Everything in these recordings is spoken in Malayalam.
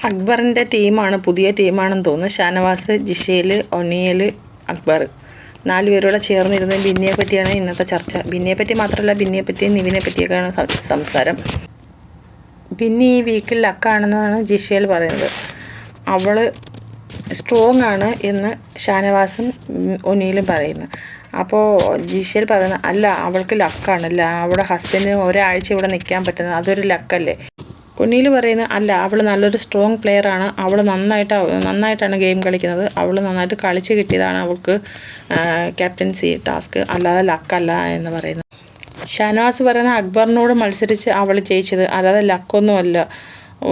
അക്ബറിൻ്റെ ടീമാണ്, പുതിയ ടീമാണെന്ന് തോന്നുന്നു. ഷാനവാസ്, ജിഷേൽ, ഒനിയൽ, അക്ബർ 4 പേരോടെ ചേർന്നിരുന്ന ബിന്നിയെ പറ്റിയാണ് ഇന്നത്തെ ചർച്ച. ബിന്നിയെ പറ്റി മാത്രമല്ല, ബിന്നിയെ പറ്റിയും നിവിനെ പറ്റിയൊക്കെയാണ് സംസാരം. ബിന്നി ഈ വീക്കിൽ ലക്കാണെന്നാണ് ജിഷേൽ പറയുന്നത്. അവൾ സ്ട്രോങ് ആണ് എന്ന് ഷാനവാസും ഒനിയിലും പറയുന്നു. അപ്പോൾ ജിഷേൽ പറയുന്നത് അല്ല, അവൾക്ക് ലക്കാണ്, അവളുടെ ഹസ്ബൻഡിന് ഒരാഴ്ച ഇവിടെ നിൽക്കാൻ പറ്റുന്നത് അതൊരു ലക്കല്ലേ. ഒനിയിൽ പറയുന്നത് അല്ല, അവൾ നല്ലൊരു സ്ട്രോങ് പ്ലെയറാണ്, അവൾ നന്നായിട്ടാണ് ഗെയിം കളിക്കുന്നത്, അവൾ നന്നായിട്ട് കളിച്ച് കിട്ടിയതാണ് അവൾക്ക് ക്യാപ്റ്റൻസി ടാസ്ക്, അല്ലാതെ ലക്കല്ല എന്ന് പറയുന്നു. ഷാനവാസ് പറയുന്ന അക്ബറിനോട് മത്സരിച്ച് അവൾ ജയിച്ചത്, അല്ലാതെ ലക്കൊന്നുമല്ല.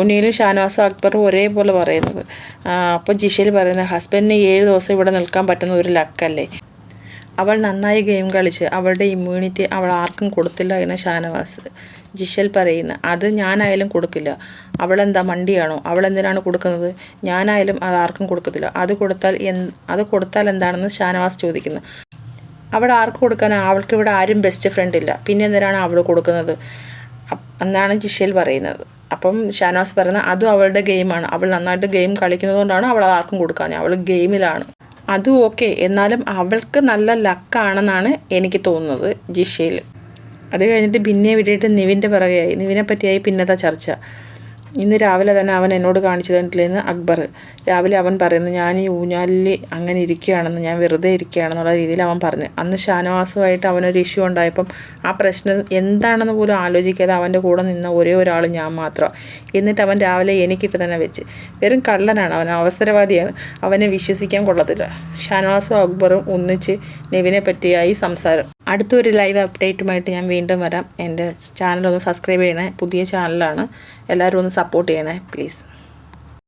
ഒനിയിലും ഷാനവാസും അക്ബറും ഒരേപോലെ പറയുന്നത്. അപ്പോൾ ജിഷേൽ പറയുന്നത് ഹസ്ബൻഡിന് 7 ദിവസം ഇവിടെ നിൽക്കാൻ പറ്റുന്ന ഒരു ലക്കല്ലേ. അവൾ നന്നായി ഗെയിം കളിച്ച് അവളുടെ ഇമ്മ്യൂണിറ്റി അവൾ ആർക്കും കൊടുത്തില്ല എന്ന് ഷാനവാസ്. ജിഷേൽ പറയുന്നു അത് ഞാനായാലും കൊടുക്കില്ല. അവളെന്താ മണ്ടിയാണോ? അവളെന്തിനാണ് കൊടുക്കുന്നത്? ഞാനായാലും അത് ആർക്കും കൊടുക്കത്തില്ല. അത് കൊടുത്താൽ എന്താണെന്ന് ഷാനവാസ് ചോദിക്കുന്നു. അവിടെ ആർക്ക് കൊടുക്കാനാണ്? അവൾക്ക് ഇവിടെ ആരും ബെസ്റ്റ് ഫ്രണ്ട് ഇല്ല, പിന്നെ എന്തിനാണ് അവൾ കൊടുക്കുന്നത് എന്നാണ് ജിഷേൽ പറയുന്നത്. അപ്പം ഷാനവാസ് പറയുന്നത് അതും അവളുടെ ഗെയിമാണ്, അവൾ നന്നായിട്ട് ഗെയിം കളിക്കുന്നത് കൊണ്ടാണ് അവൾ ആർക്കും കൊടുക്കാൻ, അവൾ ഗെയിമിലാണ്. അതും ഓക്കെ, എന്നാലും അവൾക്ക് നല്ല ലക്കാണെന്നാണ് എനിക്ക് തോന്നുന്നത് ജിഷേൽ. അത് കഴിഞ്ഞിട്ട് ബിന്നിയെ വിട്ടിട്ട് നിവിൻ്റെ പിറകെയായി. നിവിനെ പറ്റിയായി പിന്നത്തെ ചർച്ച. ഇന്ന് രാവിലെ തന്നെ അവൻ എന്നോട് കാണിച്ചു തന്നിട്ടില്ലെന്ന് അക്ബർ. രാവിലെ അവൻ പറയുന്നു ഞാൻ ഈ ഊഞ്ഞാലിൽ അങ്ങനെ ഇരിക്കുകയാണെന്ന്, ഞാൻ വെറുതെ ഇരിക്കുകയാണെന്നുള്ള രീതിയിൽ അവൻ പറഞ്ഞു. അന്ന് ഷാനവാസുമായിട്ട് അവനൊരു ഇഷ്യൂ ഉണ്ടായപ്പം ആ പ്രശ്നം എന്താണെന്ന് പോലും ആലോചിക്കാതെ അവൻ്റെ കൂടെ നിന്ന ഒരേ ഒരാൾ ഞാൻ മാത്രമാണ്. എന്നിട്ട് അവൻ രാവിലെ എനിക്കിട്ട് തന്നെ വെച്ച്. വെറും കള്ളനാണ് അവൻ, അവസരവാദിയാണ്, അവനെ വിശ്വസിക്കാൻ കൊള്ളത്തില്ല. ഷാനവാസും അക്ബറും ഒന്നിച്ച് നിവിനെ പറ്റിയായി സംസാരം. അടുത്തൊരു ലൈവ് അപ്ഡേറ്റുമായിട്ട് ഞാൻ വീണ്ടും വരാം. എൻ്റെ ചാനലൊന്ന് സബ്സ്ക്രൈബ് ചെയ്യണേ, പുതിയ ചാനലാണ്, എല്ലാവരും ഒന്ന് സപ്പോർട്ട് ചെയ്യണേ പ്ലീസ്.